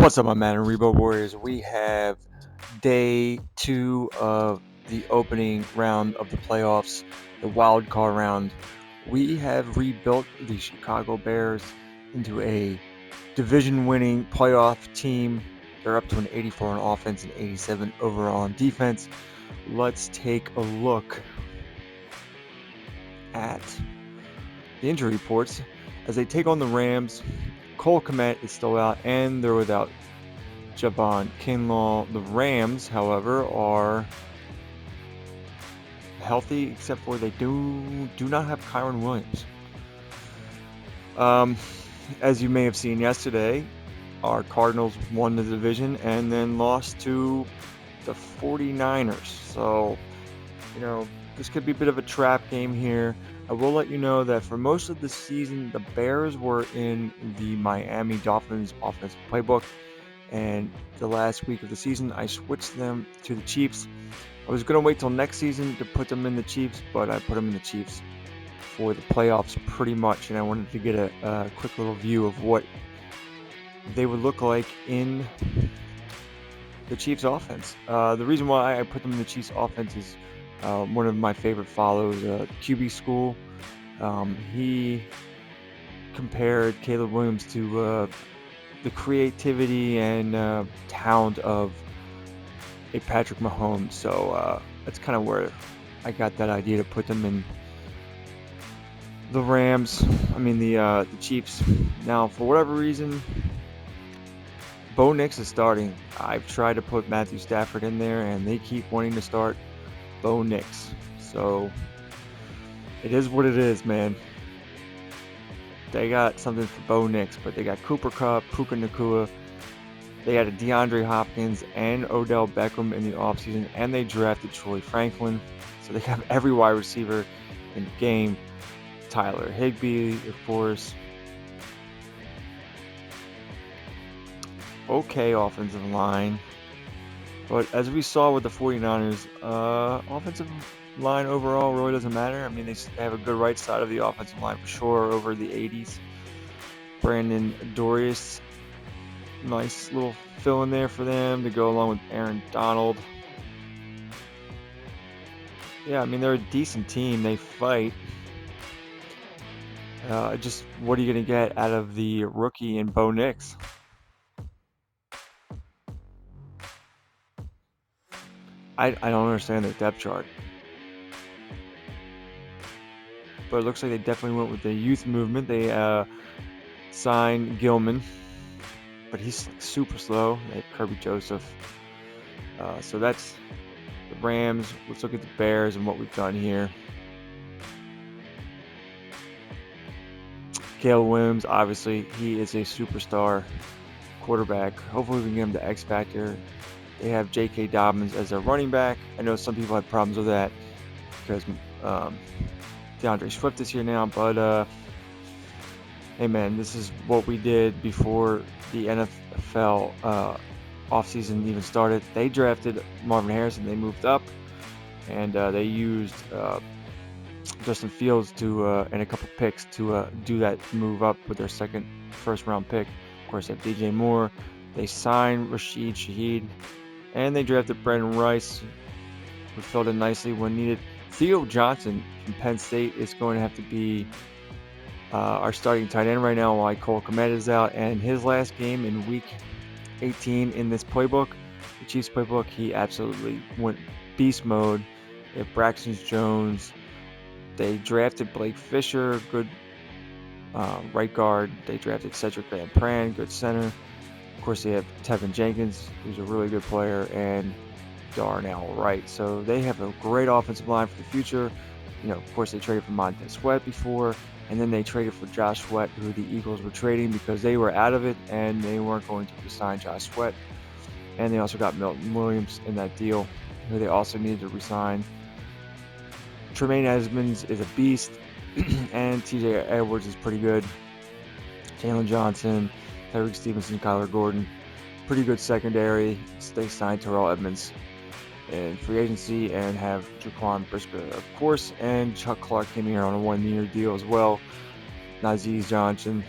What's up, my man and Rebo Warriors? We have day 2 of the opening round of the playoffs, the wild card round. We have rebuilt the Chicago Bears into a division-winning playoff team. They're up to an 84 on offense and 87 overall on defense. Let's take a look at the injury reports as they take on the Rams. Cole Kmet is still out, and they're without Javon Kinlaw. The Rams, however, are healthy, except for they do not have Kyron Williams. As you may have seen yesterday, our Cardinals won the division and then lost to the 49ers. So, this could be a bit of a trap game here. I will let you know that for most of the season, the Bears were in the Miami Dolphins offensive playbook. And the last week of the season, I switched them to the Chiefs. I was going to wait till next season to put them in the Chiefs, but I put them in the Chiefs for the playoffs pretty much. And I wanted to get a quick little view of what they would look like in the Chiefs offense. The reason why I put them in the Chiefs offense is one of my favorite follows, QB School. He compared Caleb Williams to the creativity and talent of a Patrick Mahomes. So that's kind of where I got that idea to put them in the Chiefs. Now, for whatever reason, Bo Nix is starting. I've tried to put Matthew Stafford in there, and they keep wanting to start Bo Nix. So it is what it is, man. They got something for Bo Nix, but they got Cooper Kupp, Puka Nacua. They had a DeAndre Hopkins and Odell Beckham in the offseason, and they drafted Troy Franklin. So they have every wide receiver in the game. Tyler Higbee, of course. Okay offensive line. But as we saw with the 49ers, offensive line overall really doesn't matter. I mean, they have a good right side of the offensive line for sure over the 80s. Brandon Dorius, nice little fill in there for them to go along with Aaron Donald. Yeah, I mean, they're a decent team. They fight. Just what are you going to get out of the rookie in Bo Nix? I don't understand their depth chart. But it looks like they definitely went with the youth movement. They signed Gilman, but he's super slow. They have Kirby Joseph. So that's the Rams. Let's look at the Bears and what we've done here. Caleb Willams, obviously, he is a superstar quarterback. Hopefully we can get him the X Factor. They have J.K. Dobbins as their running back. I know some people have problems with that because DeAndre Swift is here now, but hey man, this is what we did before the NFL offseason even started. They drafted Marvin Harrison. They moved up, and they used Justin Fields and a couple picks to do that move up with their second first-round pick. Of course, they have DJ Moore. They signed Rashid Shaheed, and they drafted Brandon Rice, who filled in nicely when needed. Theo Johnson from Penn State is going to have to be our starting tight end right now while Cole Kmet is out. And his last game in Week 18 in this playbook, the Chiefs playbook, he absolutely went beast mode. They have Braxton Jones. They drafted Blake Fisher, good right guard. They drafted Cedric Van Pran, good center. Of course, they have Tevin Jenkins, who's a really good player, and Darnell Wright. So they have a great offensive line for the future. Of course, they traded for Montez Sweat before, and then they traded for Josh Sweat, who the Eagles were trading because they were out of it and they weren't going to resign Josh Sweat. And they also got Milton Williams in that deal, who they also needed to resign. Tremaine Edmonds is a beast, and TJ Edwards is pretty good. Jalen Johnson, Tyreek Stevenson, Kyler Gordon, pretty good secondary. They signed Terrell Edmonds in free agency and have Jaquan Brisker, of course, and Chuck Clark came here on a one-year deal as well. Nazeez Johnson.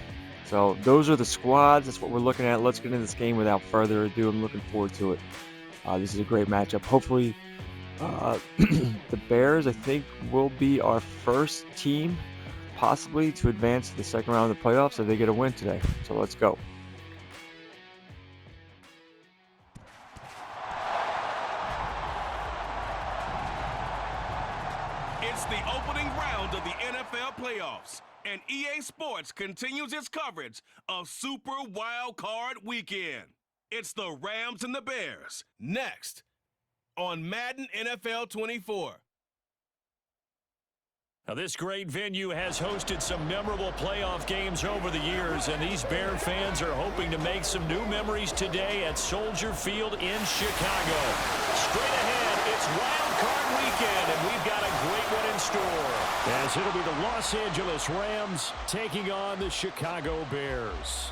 So those are the squads. That's what we're looking at. Let's get into this game without further ado. I'm looking forward to it. This is a great matchup. Hopefully, the Bears, I think, will be our first team possibly to advance to the second round of the playoffs if they get a win today. So let's go. It's the opening round of the NFL playoffs, and EA Sports continues its coverage of Super Wild Card Weekend. It's the Rams and the Bears, next on Madden NFL 24. Now, this great venue has hosted some memorable playoff games over the years, and these Bear fans are hoping to make some new memories today at Soldier Field in Chicago. Straight ahead, it's Wild Card Weekend, and we've got a great one in store, as it'll be the Los Angeles Rams taking on the Chicago Bears.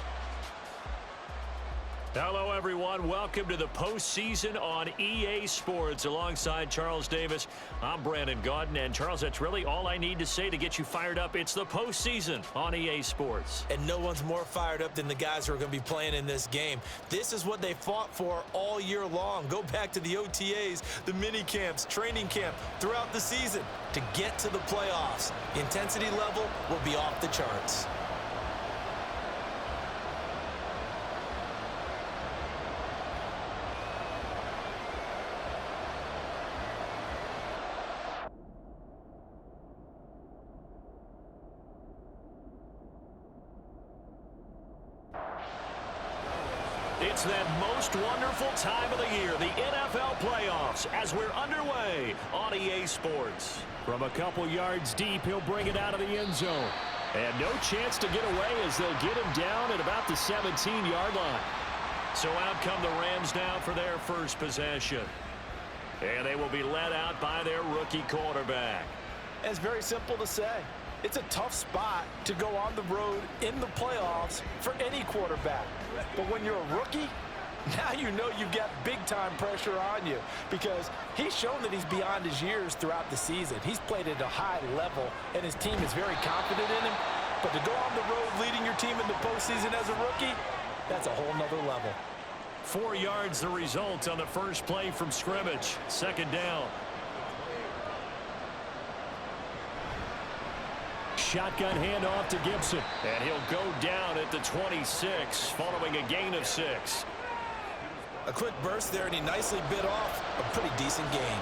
Hello, everyone. Welcome to the postseason on EA Sports. Alongside Charles Davis, I'm Brandon Gaudin. And, Charles, that's really all I need to say to get you fired up. It's the postseason on EA Sports. And no one's more fired up than the guys who are going to be playing in this game. This is what they fought for all year long. Go back to the OTAs, the mini camps, training camp, throughout the season to get to the playoffs. The intensity level will be off the charts. It's that most wonderful time of the year, the NFL playoffs, as we're underway on EA Sports. From a couple yards deep, he'll bring it out of the end zone. And no chance to get away as they'll get him down at about the 17-yard line. So out come the Rams now for their first possession. And they will be led out by their rookie quarterback. It's very simple to say. It's a tough spot to go on the road in the playoffs for any quarterback. But when you're a rookie, now you know you've got big-time pressure on you because he's shown that he's beyond his years throughout the season. He's played at a high level, and his team is very confident in him. But to go on the road leading your team in the postseason as a rookie, that's a whole nother level. 4 yards the result on the first play from scrimmage. Second down. Shotgun handoff to Gibson. And he'll go down at the 26, following a gain of 6. A quick burst there, and he nicely bit off a pretty decent gain.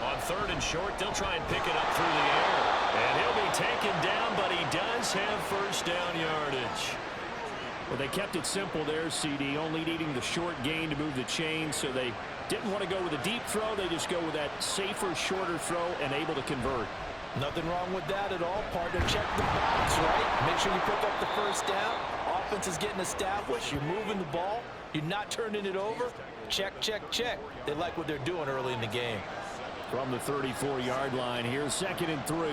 On third and short, they'll try and pick it up through the air. And he'll be taken down, but he does have first down yardage. Well, they kept it simple there, CD, only needing the short gain to move the chain, so they didn't want to go with a deep throw. They just go with that safer, shorter throw and able to convert. Nothing wrong with that at all, partner. Check the box, right? Make sure you pick up the first down. Offense is getting established. You're moving the ball. You're not turning it over. Check, check, check. They like what they're doing early in the game. From the 34-yard line, here's 2nd and 3.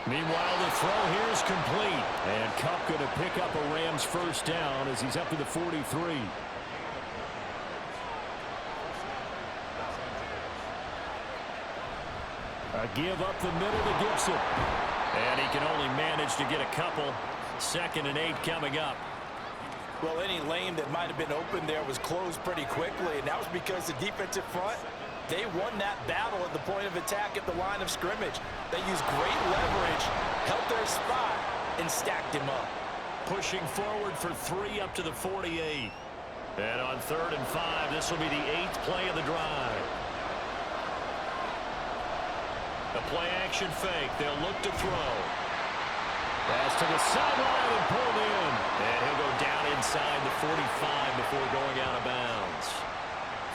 Meanwhile, the throw here is complete. And Kupp going to pick up a Rams first down as he's up to the 43. A give up the middle to Gibson. And he can only manage to get a couple. 2nd and 8 coming up. Well, any lane that might have been open there was closed pretty quickly, and that was because the defensive front, they won that battle at the point of attack at the line of scrimmage. They used great leverage, held their spot, and stacked him up. Pushing forward for 3 up to the 48. And on 3rd and 5, this will be the 8th play of the drive. The play action fake. They'll look to throw. Pass to the sideline and pulled in. And he'll go down inside the 45 before going out of bounds.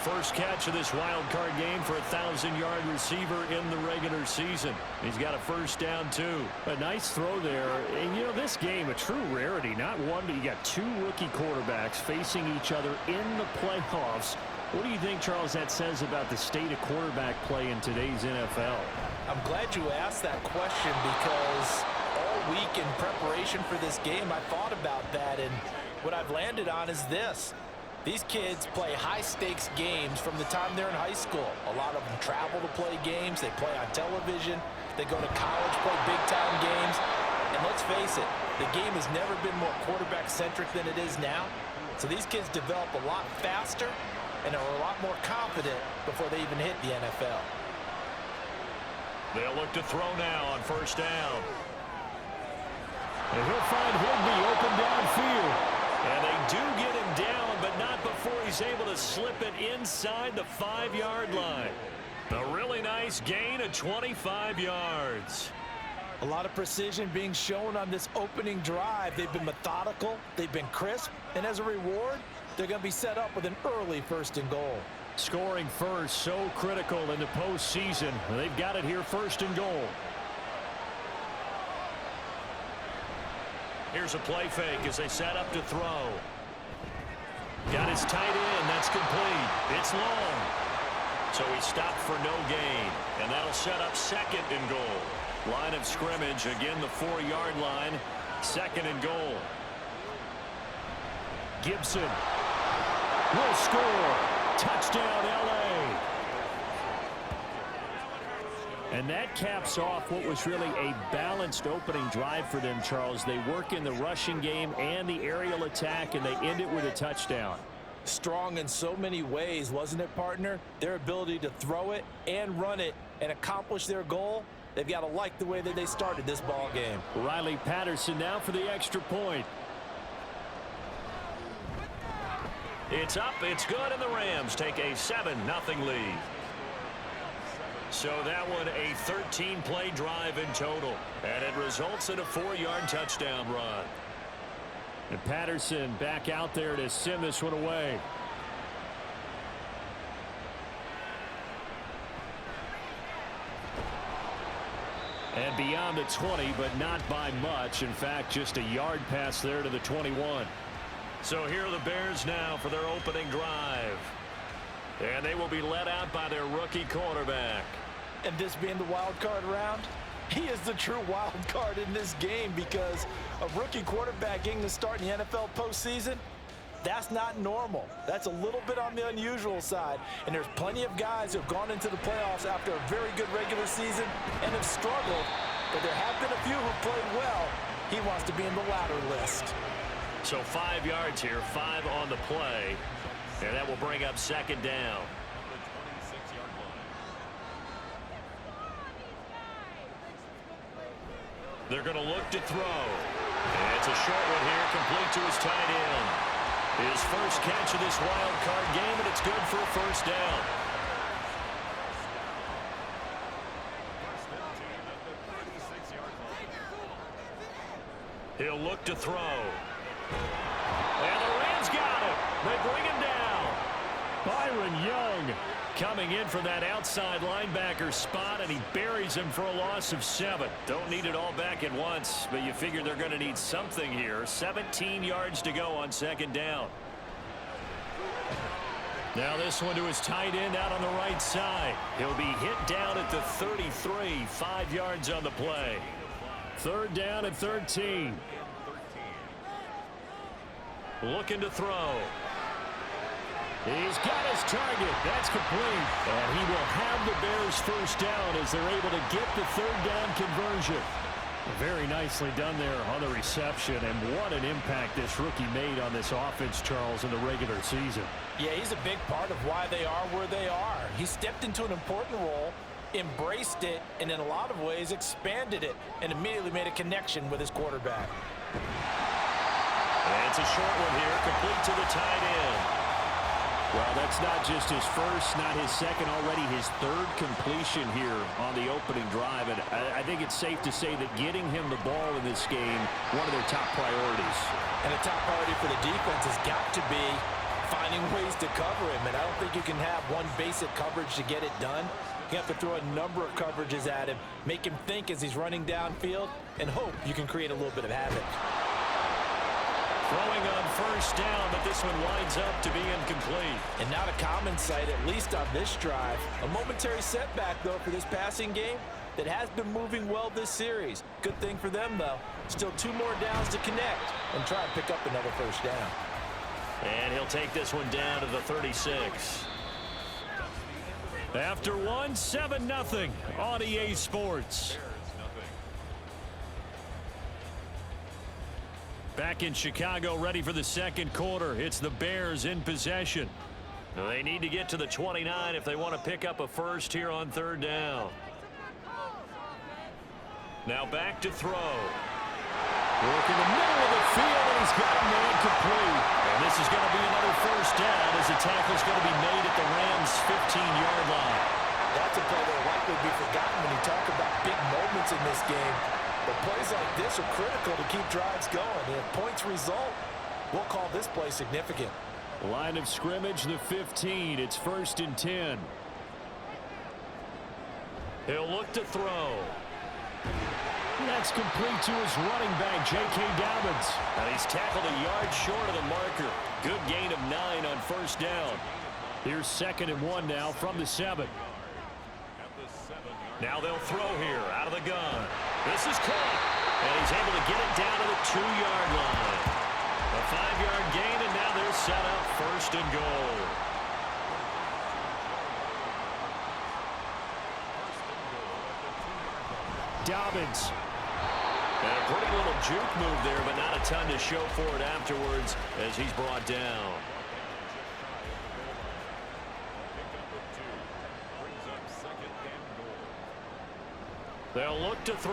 First catch of this wild card game for a 1,000-yard receiver in the regular season. He's got a first down, too. A nice throw there. And, you know, this game, a true rarity. Not one, but you got 2 rookie quarterbacks facing each other in the playoffs. What do you think, Charles, that says about the state of quarterback play in today's NFL? I'm glad you asked that question because all week in preparation for this game, I thought about that, and what I've landed on is this. These kids play high-stakes games from the time they're in high school. A lot of them travel to play games. They play on television. They go to college, play big-time games. And let's face it, the game has never been more quarterback-centric than it is now. So these kids develop a lot faster and are a lot more confident before they even hit the NFL. They'll look to throw now on first down. And he'll find Higbee open downfield. And they do get him down, but not before he's able to slip it inside the 5-yard line. A really nice gain of 25 yards. A lot of precision being shown on this opening drive. They've been methodical, they've been crisp, and as a reward, they're going to be set up with an early 1st and goal. Scoring first, so critical in the postseason. They've got it here, 1st and goal. Here's a play fake as they set up to throw. Got his tight end. That's complete. It's long. So he stopped for no gain. And that'll set up 2nd and goal. Line of scrimmage. Again, the 4-yard line. 2nd and goal. Gibson will score. Touchdown, L.A. And that caps off what was really a balanced opening drive for them, Charles. They work in the rushing game and the aerial attack, and they end it with a touchdown. Strong in so many ways, wasn't it, partner? Their ability to throw it and run it and accomplish their goal, they've got to like the way that they started this ball game. Riley Patterson now for the extra point. It's up, it's good, and the Rams take a 7-0 lead. So that one a 13-play drive in total, and it results in a 4-yard touchdown run. And Patterson back out there to send this one away. And beyond the 20, but not by much. In fact, just a yard pass there to the 21. So here are the Bears now for their opening drive. And they will be led out by their rookie quarterback. And this being the wild card round, he is the true wild card in this game because a rookie quarterback getting to start in the NFL postseason, that's not normal. That's a little bit on the unusual side. And there's plenty of guys who have gone into the playoffs after a very good regular season and have struggled. But there have been a few who played well. He wants to be in the latter list. So 5 yards here, 5 on the play. And that will bring up 2nd down. They're going to look to throw. And it's a short one here, complete to his tight end. His first catch of this wild card game, and it's good for a 1st down. He'll look to throw. And the Rams got it. They bring him down. Byron Young coming in from that outside linebacker spot, and he buries him for a loss of 7. Don't need it all back at once, but you figure they're going to need something here. 17 yards to go on 2nd down. Now this one to his tight end out on the right side. He'll be hit down at the 33, 5 yards on the play. 3rd down and 13. Looking to throw. He's got his target. That's complete. And he will have the Bears 1st down as they're able to get the 3rd down conversion. Very nicely done there on the reception. And what an impact this rookie made on this offense, Charles, in the regular season. Yeah, he's a big part of why they are where they are. He stepped into an important role, embraced it, and in a lot of ways expanded it, and immediately made a connection with his quarterback. And it's a short one here, complete to the tight end. Well, that's not just his first, not his second, already his 3rd completion here on the opening drive. And I think it's safe to say that getting him the ball in this game, one of their top priorities. And a top priority for the defense has got to be finding ways to cover him. And I don't think you can have one basic coverage to get it done. You have to throw a number of coverages at him, make him think as he's running downfield, and hope you can create a little bit of havoc. Throwing on 1st down, but this one winds up to be incomplete. And not a common sight, at least on this drive. A momentary setback, though, for this passing game that has been moving well this series. Good thing for them, though. Still 2 more downs to connect and try and pick up another 1st down. And he'll take this one down to the 36. After one, 7-0 on EA Sports. Back in Chicago, ready for the second quarter. It's the Bears in possession. They need to get to the 29 if they want to pick up a first here on third down. Now back to throw. Work in the middle of the field, and he's got a man complete. And this is going to be another first down as the tackle's going to be made at the Rams' 15-yard line. That's a play that will likely be forgotten when you talk about big moments in this game. But plays like this are critical to keep drives going. And if points result, we'll call this play significant. Line of scrimmage, the 15. It's 1st and 10. He'll look to throw. That's complete to his running back, J.K. Dobbins. And he's tackled a yard short of the marker. Good gain of 9 on first down. Here's 2nd and 1 now from the 7. Now they'll throw here out of the gun. This is caught. And he's able to get it down to the 2-yard line. A 5-yard gain, and now they're set up 1st and goal. Dobbins. And a pretty little juke move there, but not a ton to show for it afterwards as he's brought down. They'll look to throw.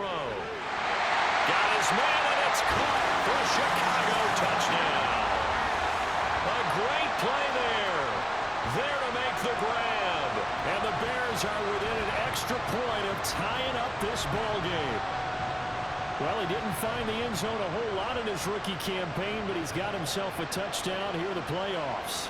Got his man, and it's caught for a Chicago touchdown. A great play there. There to make the grab. And the Bears are within an extra point of tying up this ball game. Well, he didn't find the end zone a whole lot in his rookie campaign, but he's got himself a touchdown here in the playoffs.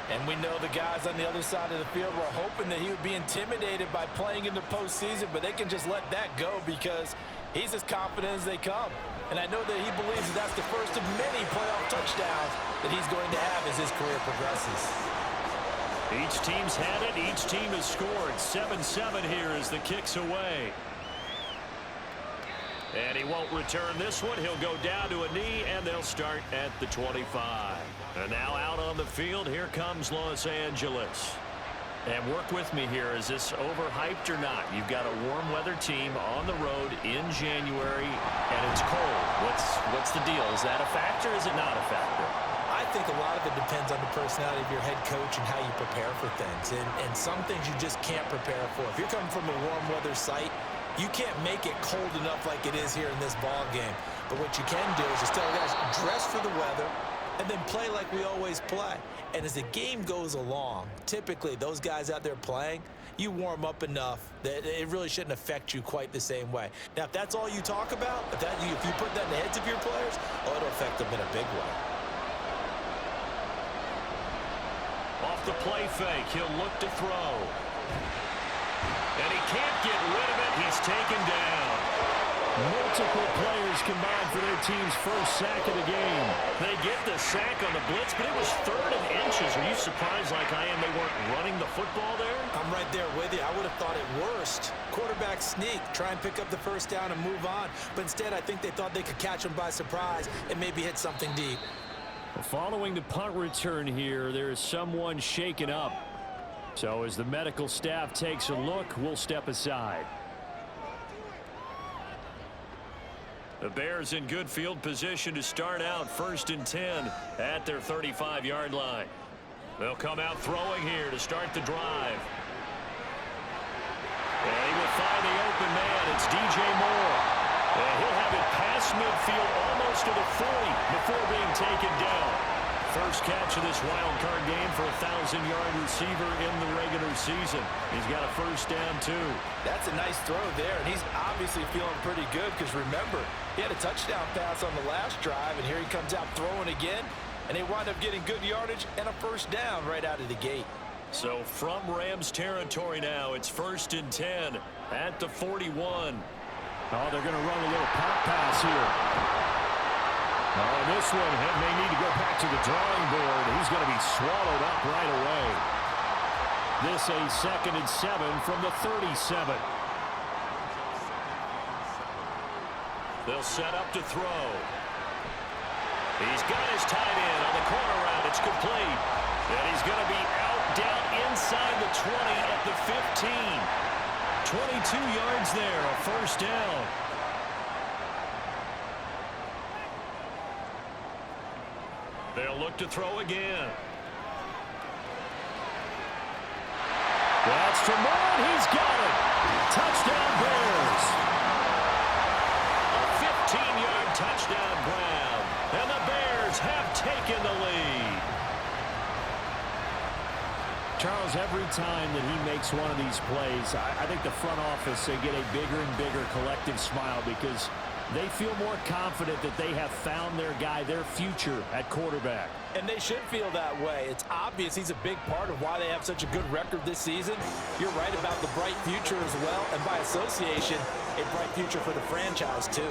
And we know the guys on the other side of the field were hoping that he would be intimidated by playing in the postseason, but they can just let that go because he's as confident as they come. And I know that he believes that that's the first of many playoff touchdowns that he's going to have as his career progresses. Each team's had it. Each team has scored. 7-7 here as the kick's away. And he won't return this one. He'll go down to a knee, and they'll start at the 25. And now out on the field, here comes Los Angeles. And work with me here. Is this overhyped or not? You've got a warm weather team on the road in January, and it's cold. What's the deal? Is that a factor or is it not a factor? I think a lot of it depends on the personality of your head coach and how you prepare for things. And some things you just can't prepare for. If you're coming from a warm weather site, you can't make it cold enough like it is here in this ball game. But what you can do is just tell guys, dress for the weather, and then play like we always play. And as the game goes along, typically those guys out there playing, you warm up enough that it really shouldn't affect you quite the same way. Now, if that's all you talk about, if you put that in the heads of your players, it'll affect them in a big way. Off the play fake, he'll look to throw. And he can't get rid of it. He's taken down. Multiple players combined for their team's first sack of the game. They get the sack on the blitz, but it was 3rd and inches. Are you surprised like I am they weren't running the football there? I'm right there with you. I would have thought it worst. Quarterback sneak, try and pick up the first down and move on. But instead, I think they thought they could catch him by surprise and maybe hit something deep. Following the punt return here, there is someone shaken up. So as the medical staff takes a look, we'll step aside. The Bears in good field position to start out 1st and 10 at their 35-yard line. They'll come out throwing here to start the drive. And he will find the open man. It's DJ Moore. And he'll have it past midfield almost to the 40 before being taken down. First catch of this wild card game for a 1,000-yard receiver in the regular season. He's got a first down, too. That's a nice throw there, and he's obviously feeling pretty good because, remember, he had a touchdown pass on the last drive, and here he comes out throwing again, and they wind up getting good yardage and a first down right out of the gate. So from Rams territory now, it's 1st and 10 at the 41. Oh, they're going to run a little pop pass here. Oh, this one may need to go back to the drawing board. He's going to be swallowed up right away. This a 2nd and 7 from the 37. They'll set up to throw. He's got his tight end on the corner route. It's complete. And he's going to be out down inside the 20 at the 15. 22 yards there, a first down. They'll look to throw again. That's to Moore. He's got it. Touchdown Bears. A 15-yard touchdown grab. And the Bears have taken the lead. Charles, every time that he makes one of these plays, I think the front office, they get a bigger and bigger collective smile because they feel more confident that they have found their guy, their future at quarterback. And they should feel that way. It's obvious he's a big part of why they have such a good record this season. You're right about the bright future as well, and by association, a bright future for the franchise too.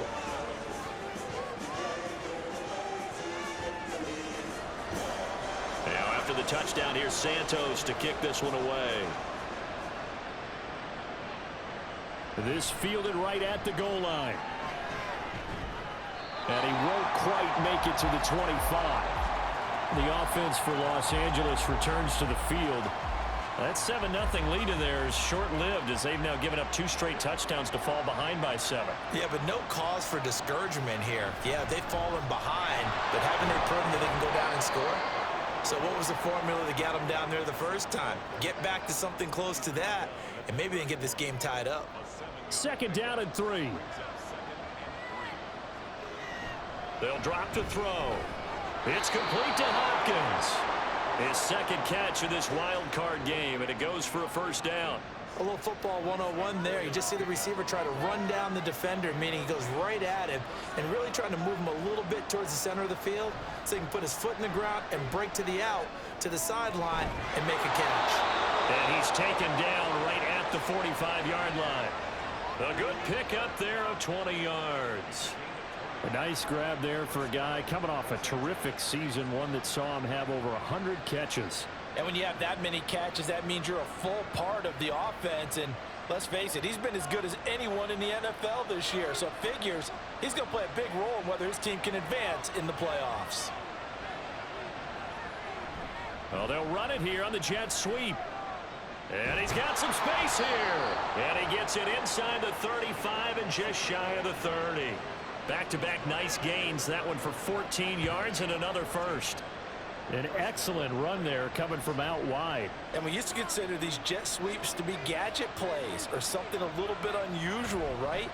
Now after the touchdown, here's Santos to kick this one away. This fielded right at the goal line. And he won't quite make it to the 25. The offense for Los Angeles returns to the field. That 7-0 lead in there is short-lived as they've now given up 2 straight touchdowns to fall behind by 7. Yeah, but no cause for discouragement here. Yeah, they've fallen behind, but haven't they proven that they can go down and score? So what was the formula that got them down there the first time? Get back to something close to that, and maybe they can get this game tied up. 2nd down and 3. They'll drop to throw. It's complete to Hopkins. His second catch of this wild card game, and it goes for a first down. A little football 101 there. You just see the receiver try to run down the defender, meaning he goes right at him and really trying to move him a little bit towards the center of the field so he can put his foot in the ground and break to the out, to the sideline, and make a catch. And he's taken down right at the 45-yard line. A good pickup there of 20 yards. A nice grab there for a guy coming off a terrific season, one that saw him have over 100 catches. And when you have that many catches, that means you're a full part of the offense. And let's face it, he's been as good as anyone in the NFL this year. So it figures he's going to play a big role in whether his team can advance in the playoffs. Well, they'll run it here on the jet sweep. And he's got some space here. And he gets it inside the 35 and just shy of the 30. Back-to-back nice gains. That one for 14 yards and another first. An excellent run there coming from out wide. And we used to consider these jet sweeps to be gadget plays or something a little bit unusual, right?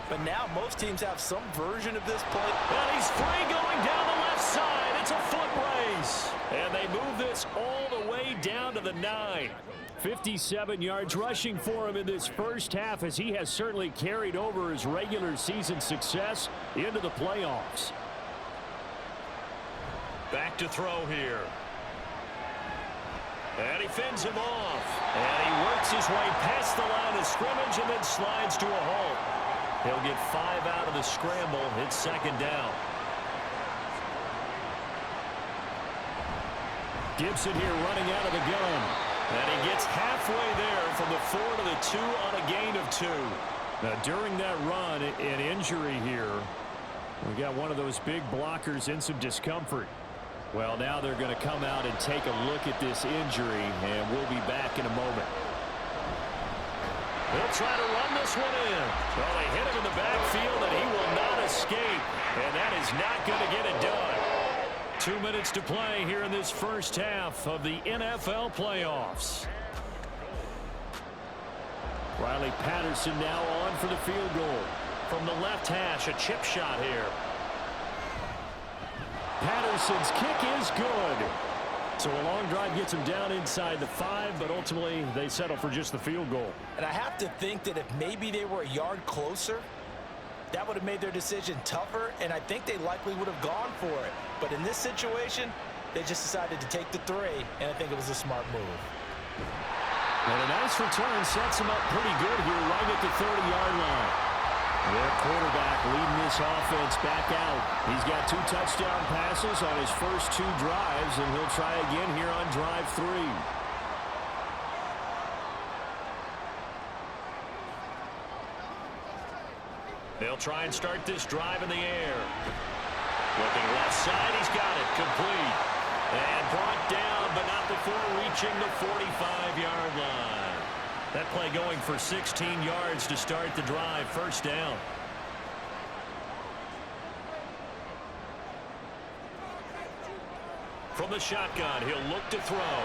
But now most teams have some version of this play. And he's free going down the left side. It's a foot race. And they move this all the way down to the 9. 57 yards rushing for him in this first half as he has certainly carried over his regular season success into the playoffs. Back to throw here. And he fends him off. And he works his way past the line of scrimmage and then slides to a halt. He'll get 5 out of the scramble. It's 2nd down. Gibson here running out of the gun. And he gets halfway there from the 4 to the 2 on a gain of 2. Now, during that run, an injury here. We got one of those big blockers in some discomfort. Well, now they're going to come out and take a look at this injury, and we'll be back in a moment. They'll try to run this one in. Well, they hit him in the backfield, and he will not escape. And that is not going to get it done. 2 minutes to play here in this first half of the NFL playoffs. Riley Patterson now on for the field goal. From the left hash, a chip shot here. Patterson's kick is good. So a long drive gets him down inside the 5, but ultimately they settle for just the field goal. And I have to think that if maybe they were a yard closer, that would have made their decision tougher, and I think they likely would have gone for it. But in this situation, they just decided to take the 3, and I think it was a smart move. And a nice return sets him up pretty good here right at the 30-yard line. Their quarterback leading this offense back out. He's got 2 touchdown passes on his first 2 drives, and he'll try again here on drive 3. They'll try and start this drive in the air. Looking left side, he's got it. Complete. And brought down, but not before reaching the 45-yard line. That play going for 16 yards to start the drive. First down. From the shotgun, he'll look to throw.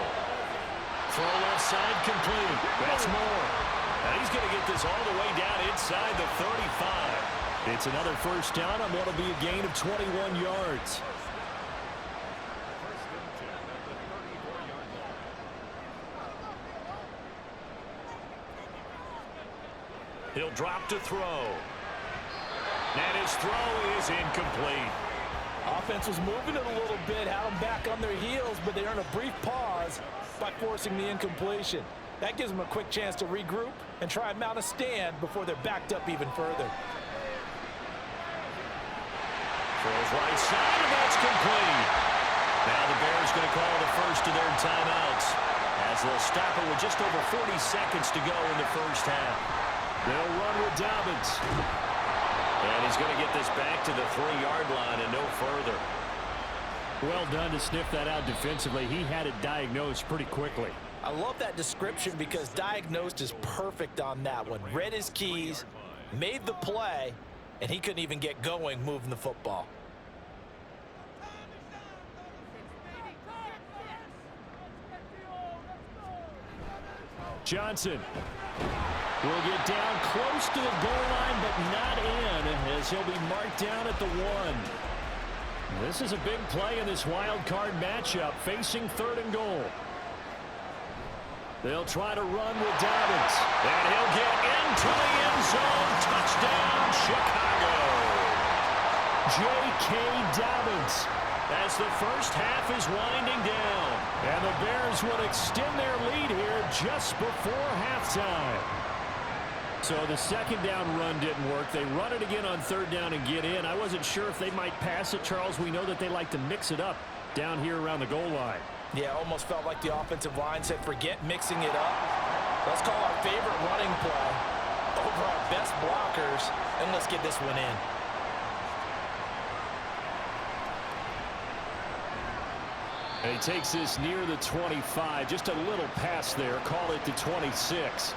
Throw left side, complete. That's more. And he's going to get this all the way down inside the 35. It's another first down on what'll be a gain of 21 yards. He'll drop to throw. And his throw is incomplete. Offense was moving it a little bit, had them back on their heels, but they earned a brief pause by forcing the incompletion. That gives them a quick chance to regroup and try and mount a stand before they're backed up even further. Throws right side, and that's complete. Now the Bears going to call the first of their timeouts as they'll stop it with just over 40 seconds to go in the first half. They'll run with Dobbins. And he's going to get this back to the 3-yard line and no further. Well done to sniff that out defensively. He had it diagnosed pretty quickly. I love that description because diagnosed is perfect on that one. Read his keys, made the play, and he couldn't even get going moving the football. Johnson will get down close to the goal line, but not in, as he'll be marked down at the 1. This is a big play in this wild card matchup, facing 3rd and goal. They'll try to run with Dobbins. And he'll get into the end zone. Touchdown, Chicago. J.K. Dobbins, as the first half is winding down. And the Bears would extend their lead here just before halftime. So the second down run didn't work. They run it again on 3rd down and get in. I wasn't sure if they might pass it, Charles. We know that they like to mix it up down here around the goal line. Yeah, almost felt like the offensive line said, forget mixing it up. Let's call our favorite running play over our best blockers, and let's get this one in. And he takes this near the 25. Just a little pass there. Call it the 26.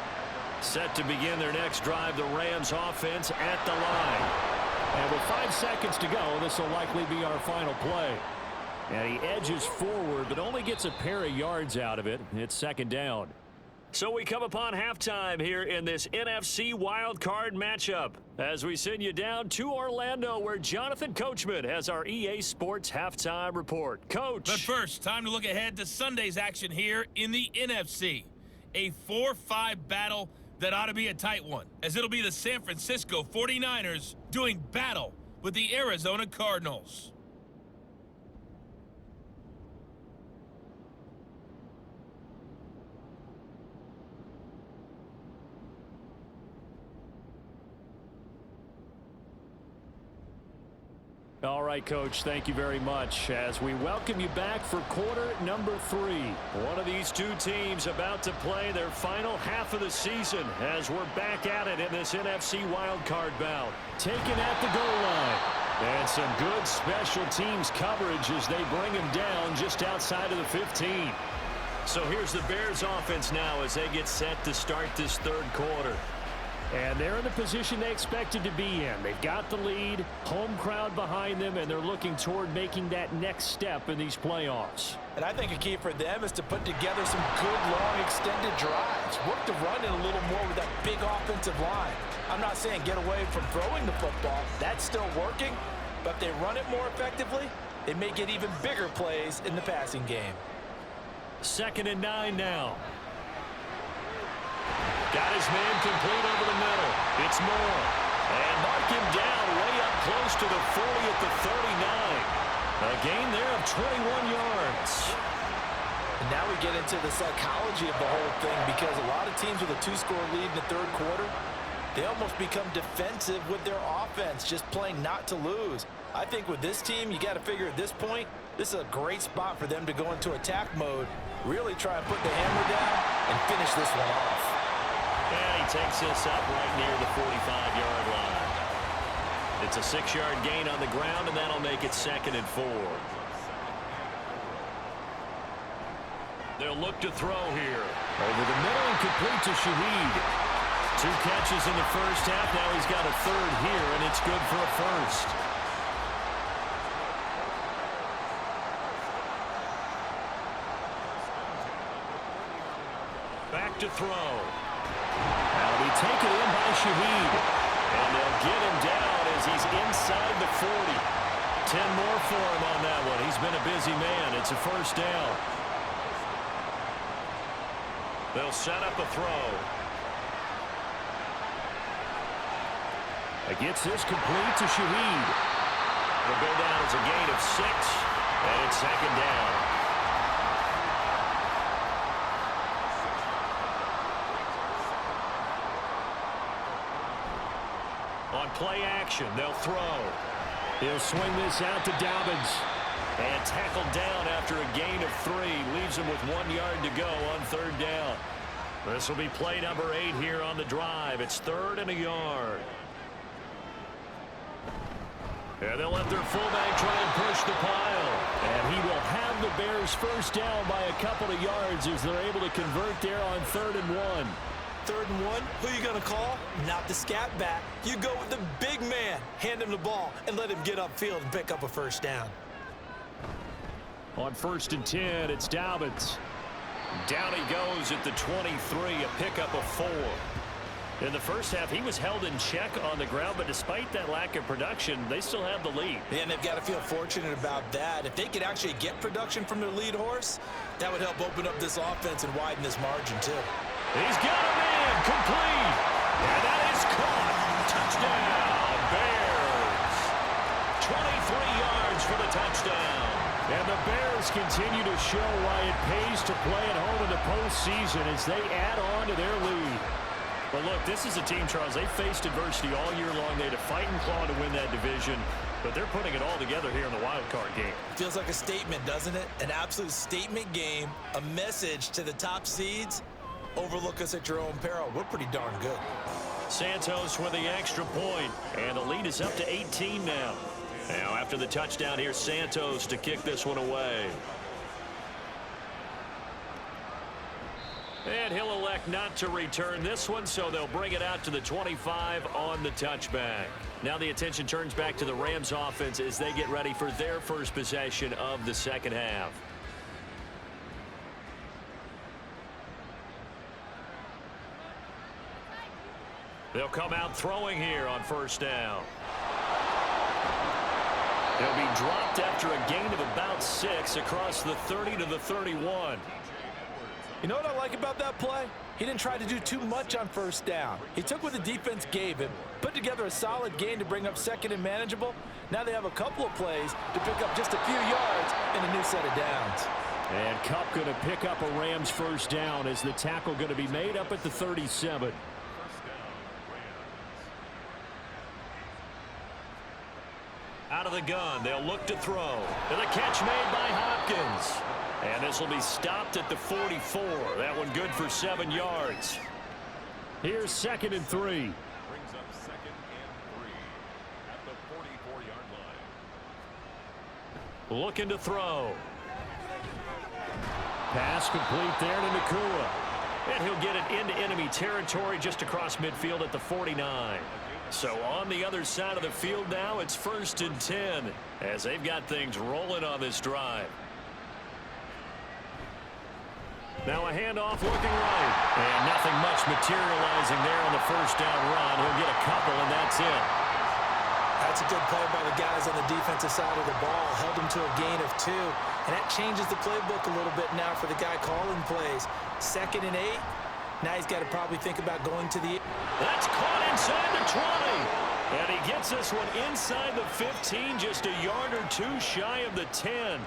Set to begin their next drive, the Rams offense at the line. And with 5 seconds to go, this will likely be our final play. And he edges forward, but only gets a pair of yards out of it. It's 2nd down. So we come upon halftime here in this NFC wildcard matchup as we send you down to Orlando, where Jonathan Coachman has our EA Sports halftime report. Coach. But first, time to look ahead to Sunday's action here in the NFC. A 4-5 battle that ought to be a tight one, as it'll be the San Francisco 49ers doing battle with the Arizona Cardinals. All right, Coach, thank you very much as we welcome you back for quarter number 3. One of these two teams about to play their final half of the season as we're back at it in this NFC wildcard bout. Taken at the goal line. And some good special teams coverage as they bring him down just outside of the 15. So here's the Bears offense now as they get set to start this 3rd quarter. And they're in the position they expected to be in. They've got the lead, home crowd behind them, and they're looking toward making that next step in these playoffs. And I think a key for them is to put together some good, long, extended drives. Work the run in a little more with that big offensive line. I'm not saying get away from throwing the football. That's still working. But if they run it more effectively, they may get even bigger plays in the passing game. 2nd and 9 now. Got his man complete over the middle. It's Moore. And mark him down way up close to the 40 at the 39. A gain there of 21 yards. And now we get into the psychology of the whole thing, because a lot of teams with a 2-score lead in the 3rd quarter, they almost become defensive with their offense, just playing not to lose. I think with this team, you got to figure at this point, this is a great spot for them to go into attack mode, really try and put the hammer down and finish this one off. And he takes this up right near the 45-yard line. It's a 6-yard gain on the ground, and that'll make it 2nd and 4. They'll look to throw here. Over the middle and complete to Shaheed. 2 catches in the first half. Now he's got a 3rd here, and it's good for a 1st. Back to throw. That'll be taken in by Shaheed. And they'll get him down as he's inside the 40. 10 more for him on that one. He's been a busy man. It's a 1st down. They'll set up a throw. It gets this complete to Shaheed. It'll go down as a gain of 6, and it's 2nd down. On play action, they'll throw. He'll swing this out to Dobbins. And tackled down after a gain of 3. Leaves him with 1 yard to go on 3rd down. This will be play number 8 here on the drive. It's 3rd and a yard. And they'll let their fullback try and push the pile. And he will have the Bears 1st down by a couple of yards as they're able to convert there on 3rd and 1. 3rd and 1, who are you going to call? Not the scat back. You go with the big man. Hand him the ball and let him get upfield and pick up a 1st down. On 1st and 10, it's Dobbins. Down he goes at the 23, a pickup of 4. In the first half, he was held in check on the ground, but despite that lack of production, they still have the lead. And they've got to feel fortunate about that. If they could actually get production from their lead horse, that would help open up this offense and widen this margin, too. He's got him in, complete. And that is caught. Touchdown, Bears. 23 yards for the touchdown. And the Bears continue to show why it pays to play at home in the postseason as they add on to their lead. But look, this is a team, Charles, they faced adversity all year long. They had to fight and claw to win that division, but they're putting it all together here in the wild card game. Feels like a statement, doesn't it? An absolute statement game, a message to the top seeds. Overlook us at your own peril. We're pretty darn good. Santos with the extra point, and the lead is up to 18 now. Now, after the touchdown, here's Santos to kick this one away. And he'll elect not to return this one, so they'll bring it out to the 25 on the touchback. Now the attention turns back to the Rams offense as they get ready for their first possession of the 2nd half. They'll come out throwing here on 1st down. He'll be dropped after a gain of about 6 across the 30 to the 31. You know what I like about that play? He didn't try to do too much on 1st down. He took what the defense gave him, put together a solid gain to bring up 2nd and manageable. Now they have a couple of plays to pick up just a few yards and a new set of downs. And Kupp going to pick up a Rams 1st down as the tackle going to be made up at the 37. Out of the gun, they'll look to throw. And the catch made by Hopkins. And this will be stopped at the 44. That one good for 7 yards. Here's 2nd and 3. Brings up 2nd and 3 at the 44-yard line. Looking to throw. Pass complete there to Nakua. And he'll get it into enemy territory just across midfield at the 49. So on the other side of the field now, it's 1st and 10 as they've got things rolling on this drive. Now a handoff looking right. And nothing much materializing there on the 1st down run. He'll get a couple, and that's it. That's a good play by the guys on the defensive side of the ball. Held him to a gain of 2. And that changes the playbook a little bit now for the guy calling plays. 2nd and 8. Now he's got to probably think about going to the... That's caught inside the 20. And he gets this one inside the 15, just a yard or 2 shy of the 10.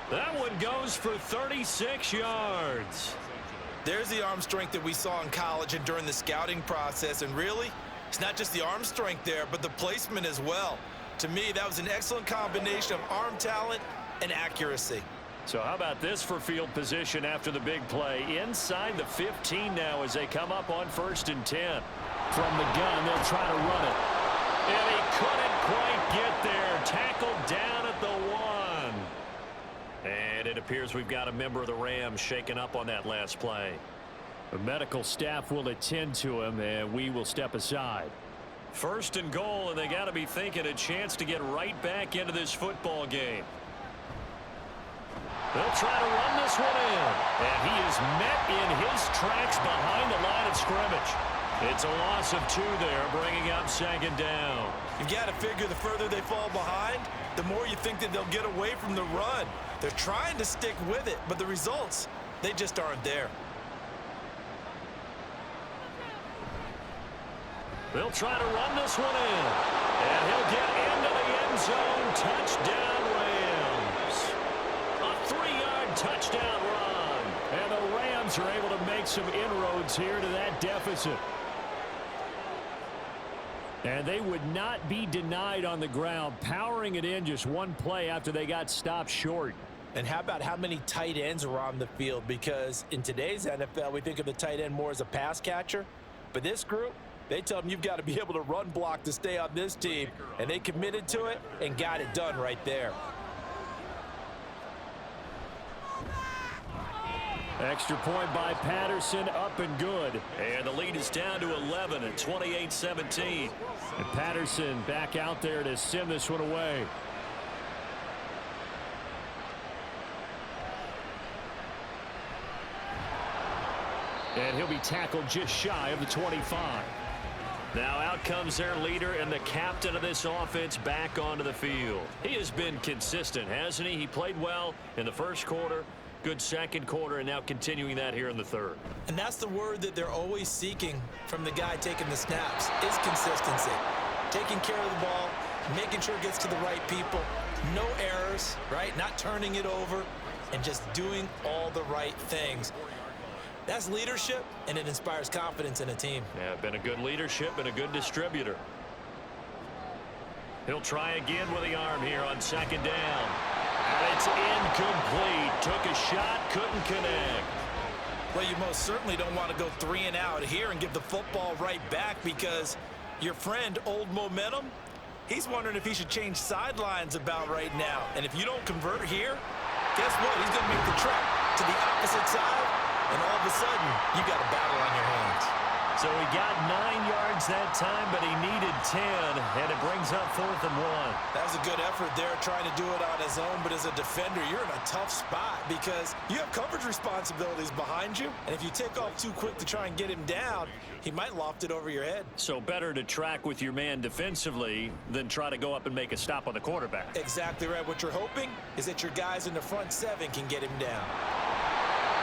That one goes for 36 yards. There's the arm strength that we saw in college and during the scouting process. And really, it's not just the arm strength there, but the placement as well. To me, that was an excellent combination of arm talent and accuracy. So how about this for field position after the big play? Inside the 15 now as they come up on 1st and 10. From the gun, they'll try to run it. And he couldn't quite get there. Tackled down at the 1. And it appears we've got a member of the Rams shaken up on that last play. The medical staff will attend to him, and we will step aside. 1st and goal, and they got to be thinking a chance to get right back into this football game. They'll try to run this one in. And he is met in his tracks behind the line of scrimmage. It's a loss of 2 there, bringing up 2nd down. You've got to figure the further they fall behind, the more you think that they'll get away from the run. They're trying to stick with it, but the results, they just aren't there. They'll try to run this one in. And he'll get into the end zone. Touchdown, Rams. A 3-yard touchdown run. And the Rams are able to make some inroads here to that deficit. And they would not be denied on the ground, powering it in just one play after they got stopped short. And how about how many tight ends are on the field? Because in today's NFL, we think of the tight end more as a pass catcher. But this group, they tell them you've got to be able to run block to stay on this team. And they committed to it and got it done right there. Extra point by Patterson, up and good. And the lead is down to 11 at 28-17. And Patterson back out there to send this one away. And he'll be tackled just shy of the 25. Now out comes their leader and the captain of this offense back onto the field. He has been consistent, hasn't he? He played well in the 1st quarter. Good 2nd quarter, and now continuing that here in the 3rd. And that's the word that they're always seeking from the guy taking the snaps, is consistency. Taking care of the ball, making sure it gets to the right people, no errors, right? Not turning it over, and just doing all the right things. That's leadership, and it inspires confidence in a team. Yeah, been a good leadership and a good distributor. He'll try again with the arm here on 2nd down. And it's incomplete. Took a shot, couldn't connect. Well, you most certainly don't want to go 3 and out here and give the football right back, because your friend, Old Momentum, he's wondering if he should change sidelines about right now. And if you don't convert here, guess what? He's going to make the trek to the opposite side, and all of a sudden, you got a battle on your hands. So he got 9 yards that time, but he needed 10, and it brings up 4th and 1. That was a good effort there, trying to do it on his own, but as a defender, you're in a tough spot because you have coverage responsibilities behind you, and if you take off too quick to try and get him down, he might loft it over your head. So better to track with your man defensively than try to go up and make a stop on the quarterback. Exactly right. What you're hoping is that your guys in the front 7 can get him down.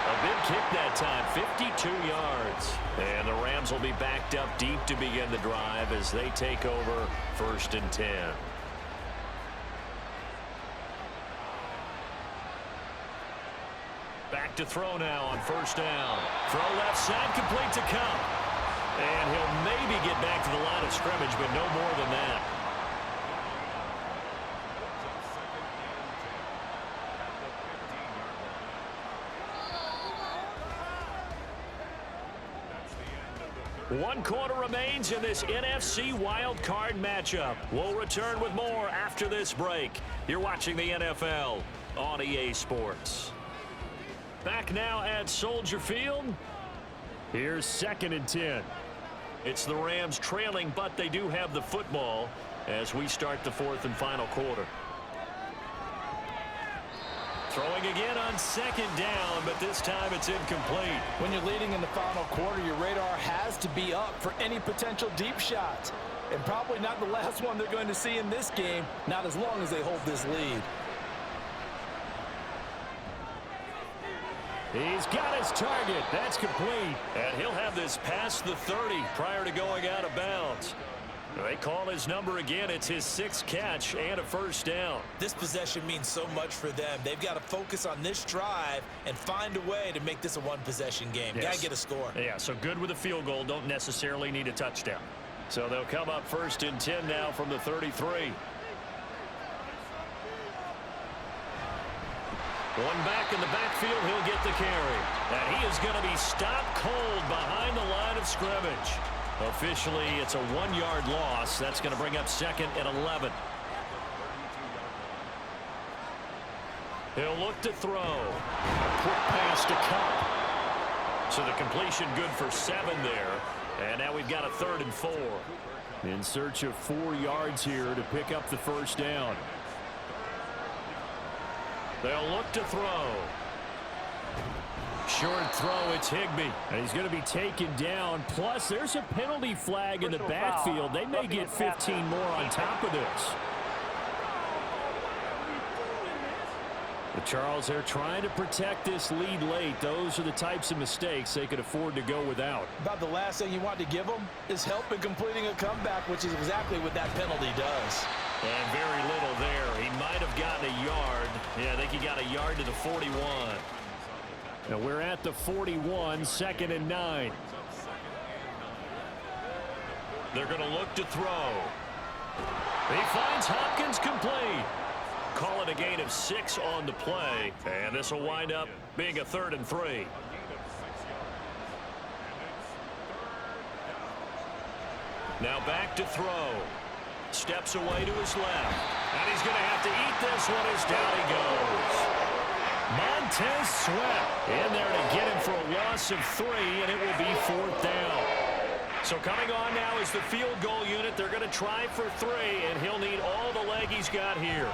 A big kick that time, 52 yards. And the Rams will be backed up deep to begin the drive as they take over 1st and 10. Back to throw now on 1st down. Throw left side, complete to Cup. And he'll maybe get back to the line of scrimmage, but no more than that. One quarter remains in this NFC Wild Card matchup. We'll return with more after this break. You're watching the NFL on EA Sports. Back now at Soldier Field. Here's 2nd and 10. It's the Rams trailing, but they do have the football as we start the 4th and final quarter. Throwing again on 2nd down, but this time it's incomplete. When you're leading in the final quarter, your radar has to be up for any potential deep shots. And probably not the last one they're going to see in this game, not as long as they hold this lead. He's got his target. That's complete. And he'll have this past the 30 prior to going out of bounds. They call his number again. It's his 6th catch and a 1st down. This possession means so much for them. They've got to focus on this drive and find a way to make this a one-possession game. Yes. Got to get a score. Yeah, so good with a field goal. Don't necessarily need a touchdown. So they'll come up 1st and 10 now from the 33. One back in the backfield, he'll get the carry. And he is going to be stopped cold behind the line of scrimmage. Officially, it's a 1-yard loss. That's going to bring up 2nd and 11. He'll look to throw. A quick pass to Cup. So the completion good for 7 there. And now we've got a 3rd and 4. In search of 4 yards here to pick up the first down. They'll look to throw. Short throw, it's Higbee. And he's going to be taken down. Plus, there's a penalty flag in the backfield. They may get 15 more on top of this. But Charles, they're trying to protect this lead late. Those are the types of mistakes they could afford to go without. About the last thing you want to give them is help in completing a comeback, which is exactly what that penalty does. And very little there. He might have gotten a yard. Yeah, I think he got a yard to the 41. Now we're at the 41, 2nd and 9. They're going to look to throw. He finds Hopkins complete. Call it a gain of 6 on the play. And this will wind up being a 3rd and 3. Now back to throw. Steps away to his left. And he's going to have to eat this one as down he goes. Montez Sweat in there to get him for a loss of 3, and it will be 4th down. So coming on now is the field goal unit. They're going to try for 3, and he'll need all the leg he's got here.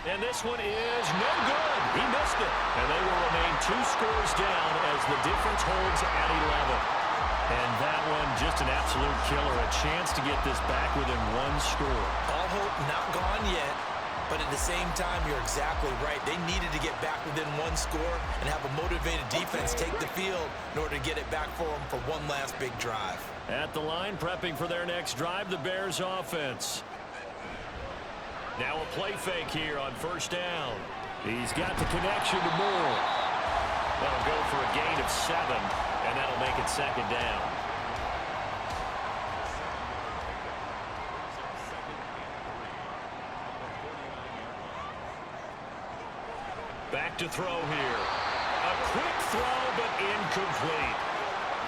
And this one is no good. He missed it. And they will remain 2 scores down as the difference holds at 11. And that one just an absolute killer. A chance to get this back within 1 score. All hope not gone yet. But at the same time, you're exactly right. They needed to get back within 1 score and have a motivated defense take the field in order to get it back for them for one last big drive. At the line, prepping for their next drive, the Bears offense. Now a play fake here on 1st down. He's got the connection to Moore. That'll go for a gain of 7, and that'll make it 2nd down. Back to throw here. A quick throw, but incomplete.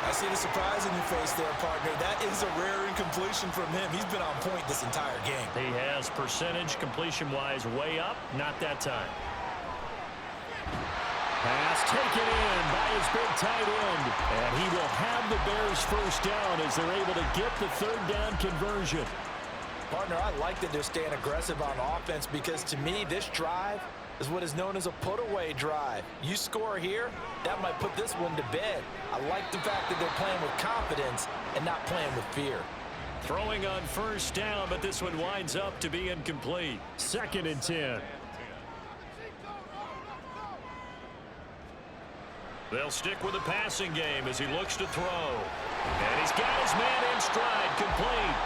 I see the surprise in your face there, partner. That is a rare incompletion from him. He's been on point this entire game. He has percentage completion-wise way up. Not that time. Pass taken in by his big tight end. And he will have the Bears first down as they're able to get the 3rd down conversion. Partner, I like that they're staying aggressive on offense because to me, this drive is what is known as a put-away drive. You score here, that might put this one to bed. I like the fact that they're playing with confidence and not playing with fear. Throwing on 1st down, but this one winds up to be incomplete. 2nd and 10. They'll stick with the passing game as he looks to throw. And he's got his man in stride, complete.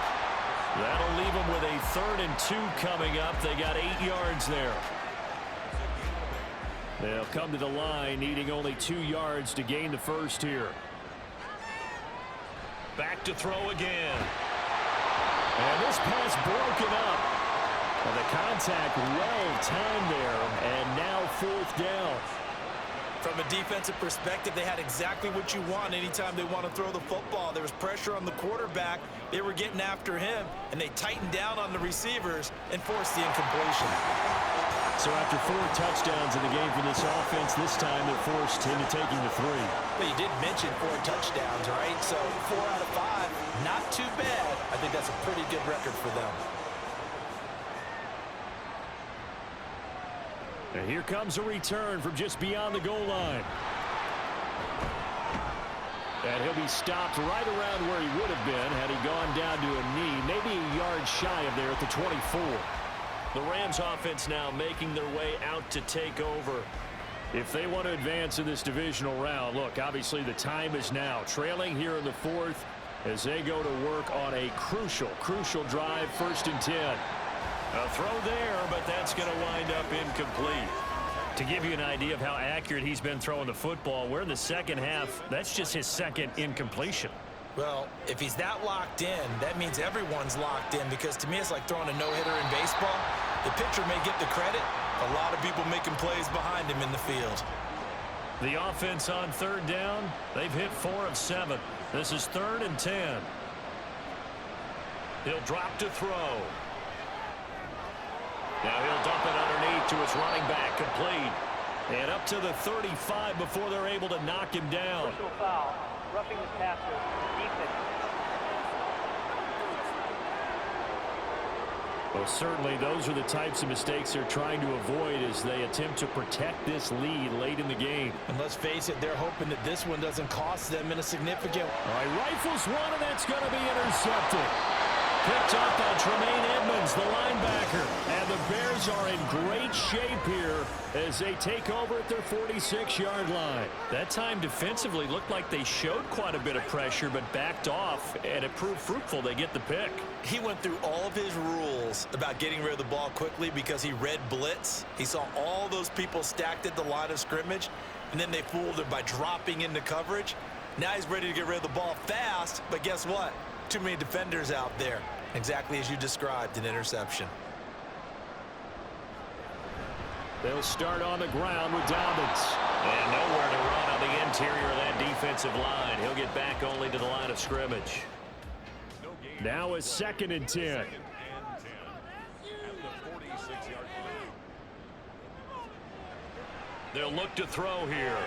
That'll leave him with a 3rd and 2 coming up. They got 8 yards there. They'll come to the line, needing only 2 yards to gain the first here. Back to throw again. And this pass broken up. Well, the contact well timed there, and now 4th down. From a defensive perspective, they had exactly what you want anytime they want to throw the football. There was pressure on the quarterback. They were getting after him, and they tightened down on the receivers and forced the incompletion. So after 4 touchdowns in the game for this offense, this time they're forced into taking the 3. But you did mention 4 touchdowns, right? So 4 out of 5, not too bad. I think that's a pretty good record for them. And here comes a return from just beyond the goal line. And he'll be stopped right around where he would have been had he gone down to a knee, maybe a yard shy of there at the 24. The Rams offense now making their way out to take over. If they want to advance in this divisional round, look, obviously the time is now. Trailing here in the 4th as they go to work on a crucial drive, 1st and 10. A throw there, but that's going to wind up incomplete. To give you an idea of how accurate he's been throwing the football, we're in the 2nd half. That's just his 2nd incompletion. Well, if he's that locked in, that means everyone's locked in because to me it's like throwing a no-hitter in baseball. The pitcher may get the credit. A lot of people making plays behind him in the field. The offense on 3rd down, they've hit 4 of 7. This is 3rd and 10. He'll drop to throw. Now he'll dump it underneath to his running back, complete. And up to the 35 before they're able to knock him down. Personal foul, roughing the passer, defense. Well, certainly those are the types of mistakes they're trying to avoid as they attempt to protect this lead late in the game. And let's face it, they're hoping that this one doesn't cost them in a significant. All right, rifles one, and that's going to be intercepted. Picked up by Tremaine Edmonds, the linebacker. And the Bears are in great shape here as they take over at their 46-yard line. That time defensively looked like they showed quite a bit of pressure but backed off, and it proved fruitful. They get the pick. He went through all of his rules about getting rid of the ball quickly because he read blitz. He saw all those people stacked at the line of scrimmage, and then they fooled him by dropping into coverage. Now he's ready to get rid of the ball fast, but guess what? Too many defenders out there. Exactly as you described, an interception. They'll start on the ground with Dobbins. And nowhere to run on the interior of that defensive line. He'll get back only to the line of scrimmage. Now a 2nd and 10. Second and 10 at the 46-yard line. They'll look to throw here.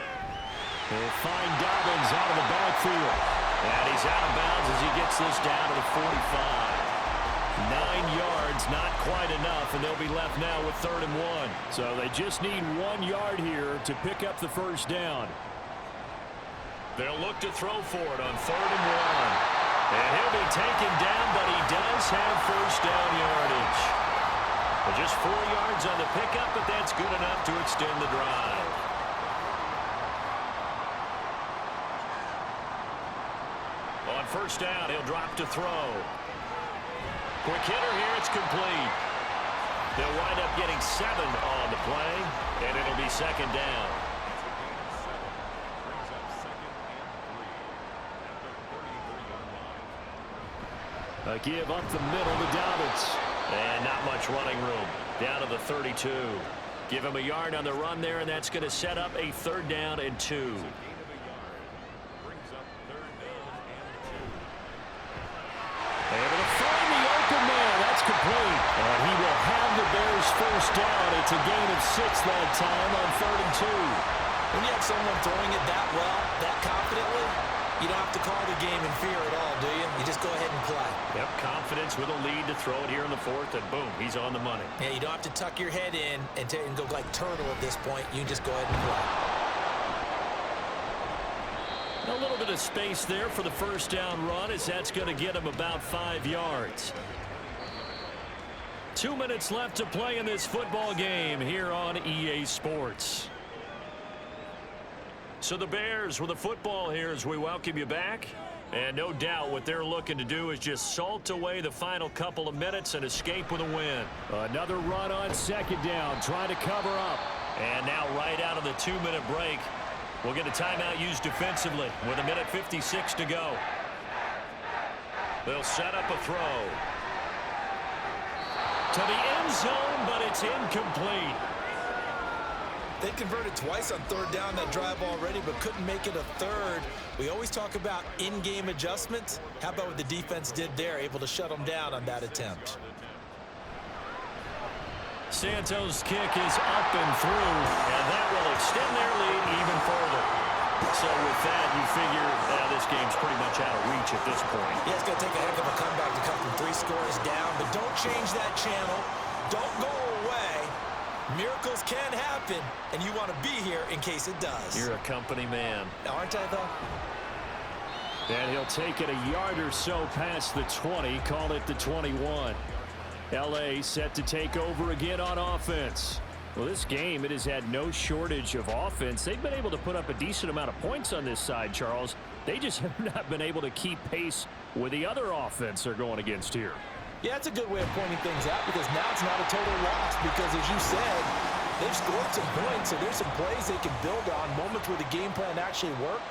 They'll find Dobbins out of the backfield. And he's out of bounds as he gets this down to the 45. 9 yards, not quite enough, and they'll be left now with 3rd and 1. So they just need 1 yard here to pick up the first down. They'll look to throw for it on 3rd and 1. And he'll be taken down, but he does have first down yardage. Well, just 4 yards on the pickup, but that's good enough to extend the drive. On first down, he'll drop to throw. Quick hitter here, it's complete. They'll wind up getting 7 on the play, and it'll be 2nd down. Brings up 2nd and 3 at the 33-yard line. A give up the middle to Dobbins. And not much running room. Down to the 32. Give him a yard on the run there, and that's going to set up a 3rd down and 2. Gain of a yard. Brings up 3rd down and 2. Able to find the open man. That's complete. And he will have the Bears first down. It's a gain of 6 that time on 3rd and 2. When you have someone throwing it that well, that confidently, you don't have to call the game in fear at all, do you? You just go ahead and play. Yep, confidence with a lead to throw it here in the 4th, and boom, he's on the money. Yeah, you don't have to tuck your head in and go like turtle at this point. You can just go ahead and play. A little bit of space there for the first down run, as that's going to get him about 5 yards. 2 minutes left to play in this football game here on EA Sports. So the Bears with the football here as we welcome you back. And no doubt what they're looking to do is just salt away the final couple of minutes and escape with a win. Another run on 2nd down, trying to cover up. And now right out of the 2-minute break, we'll get a timeout used defensively with 1:56 to go. They'll set up a throw. To the end zone, but it's incomplete. They converted twice on 3rd down that drive already, but couldn't make it a 3rd. We always talk about in-game adjustments. How about what the defense did there, able to shut them down on that attempt? Santos' kick is up and through, and that will extend their lead even further. So with that, you figure this game's pretty much out of reach at this point. Yeah, it's going to take a heck of a comeback to come from 3 scores down, but don't change that channel. Don't go away. Miracles can happen, and you want to be here in case it does. You're a company man. Aren't I, though? And he'll take it a yard or so past the 20, call it the 21. L.A. set to take over again on offense. Well, this game, it has had no shortage of offense. They've been able to put up a decent amount of points on this side, Charles. They just have not been able to keep pace with the other offense they're going against here. Yeah, it's a good way of pointing things out because now it's not a total loss because, as you said, they've scored some points, so there's some plays they can build on, moments where the game plan actually worked.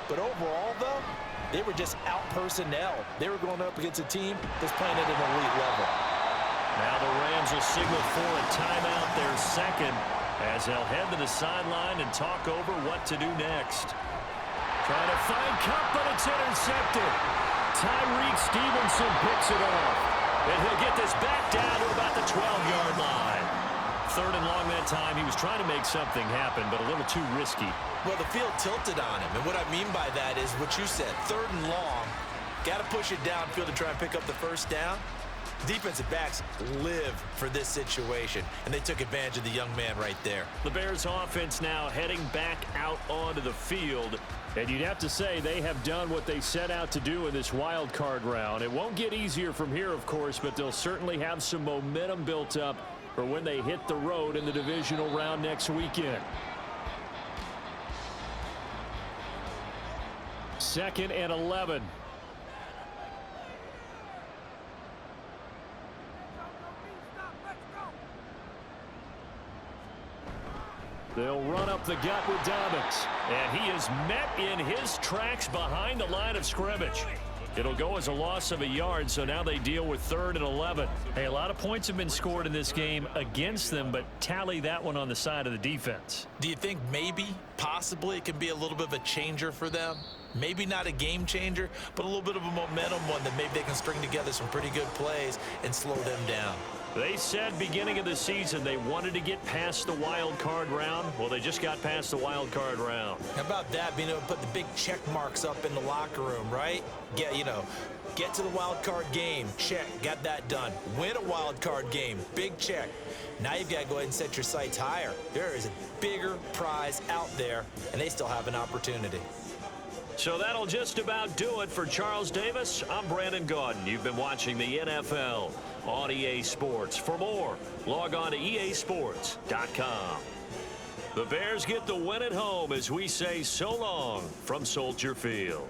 But overall, though, they were just out-personnel. They were going up against a team that's playing at an elite level. Now the Rams will signal for a timeout, their 2nd, as they'll head to the sideline and talk over what to do next. Trying to find Cup, but it's intercepted. Tyreek Stevenson picks it off. And he'll get this back down to about the 12-yard line. 3rd and long that time. He was trying to make something happen, but a little too risky. Well, the field tilted on him, and what I mean by that is what you said, 3rd and long. Got to push it downfield to try and pick up the first down. Defensive backs live for this situation, and they took advantage of the young man right there. The Bears offense now heading back out onto the field. And you'd have to say they have done what they set out to do in this wild card round. It won't get easier from here, of course, but they'll certainly have some momentum built up for when they hit the road in the divisional round next weekend. 2nd and 11. They'll run up the gut with Dobbins. And he is met in his tracks behind the line of scrimmage. It'll go as a loss of a yard, so now they deal with 3rd and 11. Hey, a lot of points have been scored in this game against them, but tally that one on the side of the defense. Do you think maybe, possibly, it can be a little bit of a changer for them? Maybe not a game changer, but a little bit of a momentum one that maybe they can string together some pretty good plays and slow them down. They said beginning of the season they wanted to get past the wild card round. Well, they just got past the wild card round. How about that, being able to put the big check marks up in the locker room, right? Get to the wild card game, check, got that done. Win a wild card game, big check. Now you've got to go ahead and set your sights higher. There is a bigger prize out there, and they still have an opportunity. So that'll just about do it for Charles Davis. I'm Brandon Gaudin. You've been watching the NFL on EA Sports. For more, log on to easports.com. The Bears get the win at home as we say so long from Soldier Field.